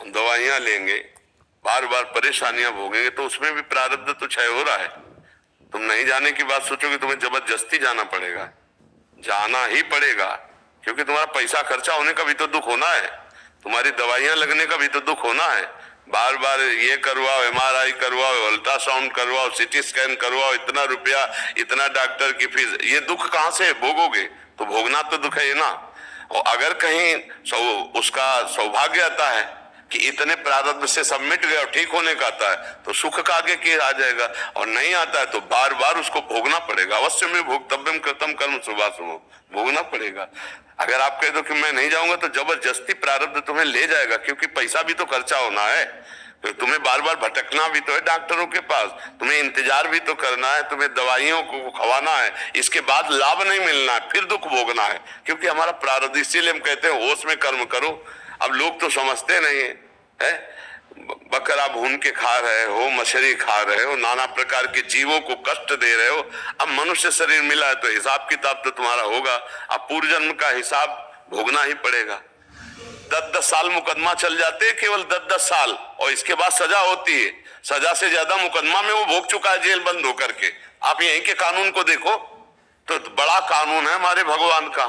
हम दवाइयां लेंगे, बार बार परेशानियां भोगेंगे, तो उसमें भी प्रारब्ध तो क्षय हो रहा है। तुम नहीं जाने की बात सोचोगे, तुम्हें जबरदस्ती जाना पड़ेगा, जाना ही पड़ेगा, क्योंकि तुम्हारा पैसा खर्चा होने का भी तो दुख होना है, तुम्हारी दवाइयां लगने का भी तो दुख होना है। बार बार ये करवाओ, एमआरआई करवाओ, अल्ट्रासाउंड करवाओ, सीटी स्कैन करवाओ, इतना रुपया, इतना डॉक्टर की फीस, ये दुख कहां से भोगोगे? तो भोगना तो दुख है ना। और अगर कहीं उसका सौभाग्य आता है कि इतने प्रारब्ध से सब मिट गया और ठीक होने का आता है, तो सुख का आगे के आ जाएगा, और नहीं आता है तो बार बार उसको भोगना पड़ेगा। अवश्य में भोक्तव्यम कृतम कर्म शुभाशुभम, भोगना पड़ेगा। अगर आप कह दो कि मैं नहीं जाऊंगा, तो जबरदस्ती प्रारब्ध तुम्हें ले जाएगा, क्योंकि पैसा भी तो खर्चा होना है, तो तुम्हें बार बार भटकना भी तो है डॉक्टरों के पास, तुम्हें इंतजार भी तो करना है, तुम्हें दवाइयों को खवाना है, इसके बाद लाभ नहीं मिलना है, फिर दुख भोगना है, क्योंकि हमारा प्रारब्ध। इसीलिए हम कहते हैं होश में कर्म करो। अब लोग तो समझते नहीं है, बकरा भून के खा रहे हो, मछली खा रहे हो, नाना प्रकार के जीवों को कष्ट दे रहे हो। अब मनुष्य शरीर मिला है तो हिसाब किताब तो तुम्हारा होगा, अब पूर्व जन्म का हिसाब भोगना ही पड़ेगा। 10-10 साल मुकदमा चल जाते हैं, केवल 10-10 साल, और इसके बाद सजा होती है। सजा से ज्यादा मुकदमा में वो भोग चुका है जेल बंद होकर के। आप यहीं के कानून को देखो तो बड़ा कानून है हमारे भगवान का,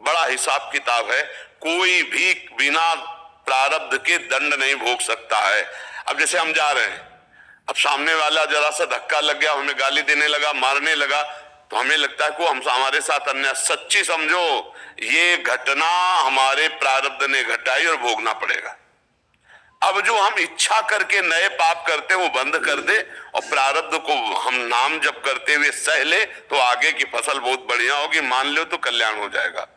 बड़ा हिसाब किताब है। कोई भी बिना प्रारब्ध के दंड नहीं भोग सकता है। अब जैसे हम जा रहे हैं, अब सामने वाला जरा सा धक्का लग गया, हमें गाली देने लगा, मारने लगा, तो हमें लगता है कि हम हमारे साथ अन्याय। सच्ची समझो, ये घटना हमारे प्रारब्ध ने घटाई और भोगना पड़ेगा। अब जो हम इच्छा करके नए पाप करते वो बंद कर दे, और प्रारब्ध को हम नाम जप करते हुए सह ले, तो आगे की फसल बहुत बढ़िया होगी। मान लो तो कल्याण हो जाएगा।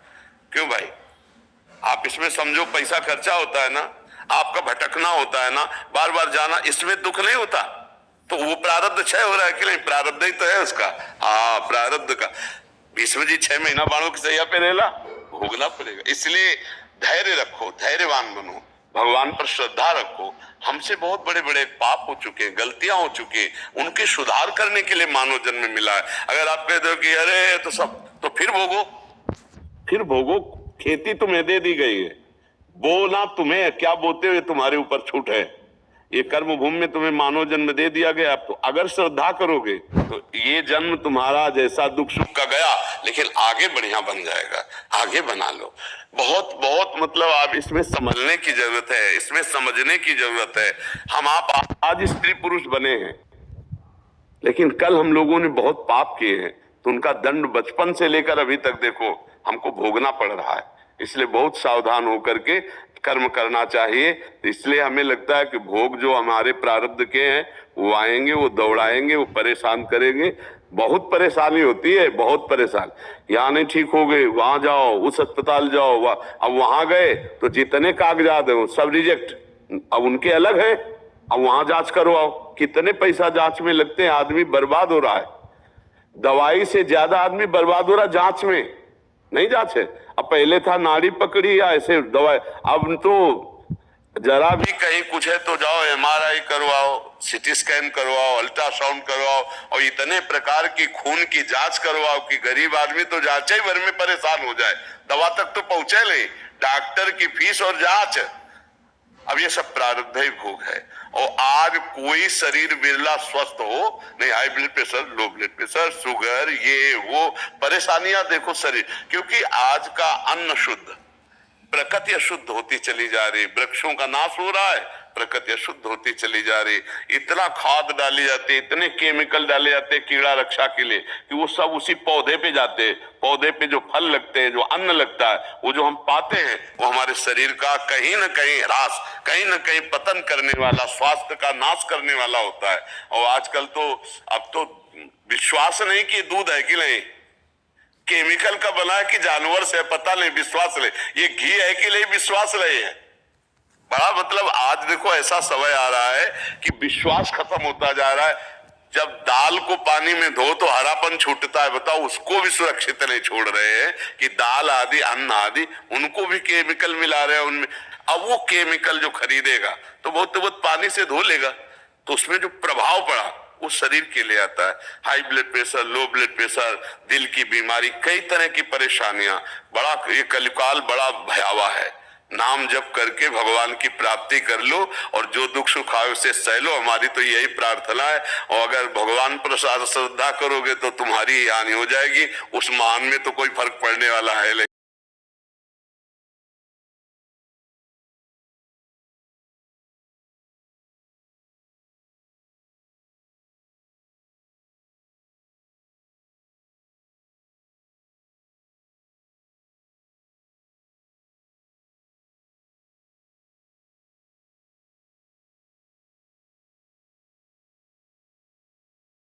क्यों भाई? आप इसमें समझो, पैसा खर्चा होता है ना, आपका भटकना होता है ना, बार बार जाना, इसमें दुख नहीं होता, तो वो प्रारब्ध क्षय हो रहा है कि नहीं? प्रारब्ध ही तो है उसका। हाँ, प्रारब्ध का विष्णु जी 6 महीना बाणों की सैया पे रहला, भोगना पड़ेगा। इसलिए धैर्य रखो, धैर्यवान बनो, भगवान पर श्रद्धा रखो। हमसे बहुत बड़े बड़े पाप हो चुके, गलतियां हो चुकी, उनके सुधार करने के लिए मानव जन्म मिला है। अगर आप कहते हो कि अरे तो सब, तो फिर भोगो, फिर भोगो। खेती तुम्हें दे दी गई है, बोना तुम्हें, क्या बोते हुए तुम्हारे ऊपर छूट है। ये कर्म भूमि में तुम्हें मानव जन्म दे दिया गया। तो अगर श्रद्धा करोगे तो ये जन्म तुम्हारा जैसा दुख सुख का गया, लेकिन आगे बढ़िया बन जाएगा। आगे बना लो। बहुत बहुत मतलब आप इसमें समझने की जरूरत है, इसमें समझने की जरूरत है। हम आप आज स्त्री पुरुष बने हैं, लेकिन कल हम लोगों ने बहुत पाप किए हैं, तो उनका दंड बचपन से लेकर अभी तक देखो हमको भोगना पड़ रहा है। इसलिए बहुत सावधान होकर के कर्म करना चाहिए। इसलिए हमें लगता है कि भोग जो हमारे प्रारब्ध के हैं वो आएंगे, वो दौड़ाएंगे, वो परेशान करेंगे। बहुत परेशानी होती है, बहुत परेशान। यहाँ नहीं ठीक हो गए, वहां जाओ, उस अस्पताल जाओ, अब वहां गए तो जितने कागजात है सब रिजेक्ट, अब उनके अलग है, अब वहां जांच करवाओ। कितने पैसा जांच में लगते हैं, आदमी बर्बाद हो रहा है। दवाई से ज्यादा आदमी बर्बाद हो रहा है जांच में, नहीं जांच है। अब पहले था नाड़ी पकड़ी या ऐसे दवाई, अब तो जरा भी कहीं कुछ है तो जाओ एमआरआई करवाओ, सीटी स्कैन करवाओ, अल्ट्रासाउंड करवाओ, और इतने प्रकार की खून की जांच करवाओ कि गरीब आदमी तो जांच ही भर में परेशान हो जाए, दवा तक तो पहुंचे नहीं, डॉक्टर की फीस और जांच। अब ये सब प्रारब्ध ही भोग है। और आज कोई शरीर बिरला स्वस्थ हो नहीं, high blood pressure, low blood pressure, sugar, ये वो परेशानियां देखो शरीर, क्योंकि आज का अन्न शुद्ध, प्रकृति अशुद्ध होती चली जा रही, वृक्षों का नाश हो रहा है, प्रकृति अशुद्ध होती चली जा रही। इतना खाद डाली जाती है, इतने केमिकल डाले जाते हैं कीड़ा रक्षा के लिए, कि वो सब उसी पौधे पे जाते हैं। पौधे पे जो फल लगते हैं, जो अन्न लगता है, वो जो हम पाते हैं, वो हमारे शरीर का कहीं ना कहीं ह्रास, कहीं ना कहीं पतन करने वाला, स्वास्थ्य का नाश करने वाला होता है। और आजकल तो अब तो विश्वास नहीं कि दूध है कि नहीं, केमिकल का बना है कि जानवर से, पता नहीं, विश्वास ले। ये घी है कि नहीं, विश्वास रहे हैं। बड़ा मतलब आज देखो ऐसा समय आ रहा है कि विश्वास खत्म होता जा रहा है। जब दाल को पानी में धो तो हरापन छूटता है, बताओ, उसको भी सुरक्षित नहीं छोड़ रहे हैं कि दाल आदि, अन्न आदि, उनको भी केमिकल मिला रहे हैं उनमें। अब वो केमिकल जो खरीदेगा तो बहुत पानी से धो लेगा, तो उसमें जो प्रभाव पड़ा वो शरीर के लिए आता है। High blood pressure, low blood pressure, दिल की बीमारी, कई तरह की परेशानियां। बड़ा ये कलिकाल बड़ा भयावह है। नाम जप करके भगवान की प्राप्ति कर लो और जो दुख सुख आए उसे सह लो। हमारी तो यही प्रार्थना है। और अगर भगवान पर श्रद्धा करोगे तो तुम्हारी हानि हो जाएगी, उस मान में तो कोई फर्क पड़ने वाला है नहीं।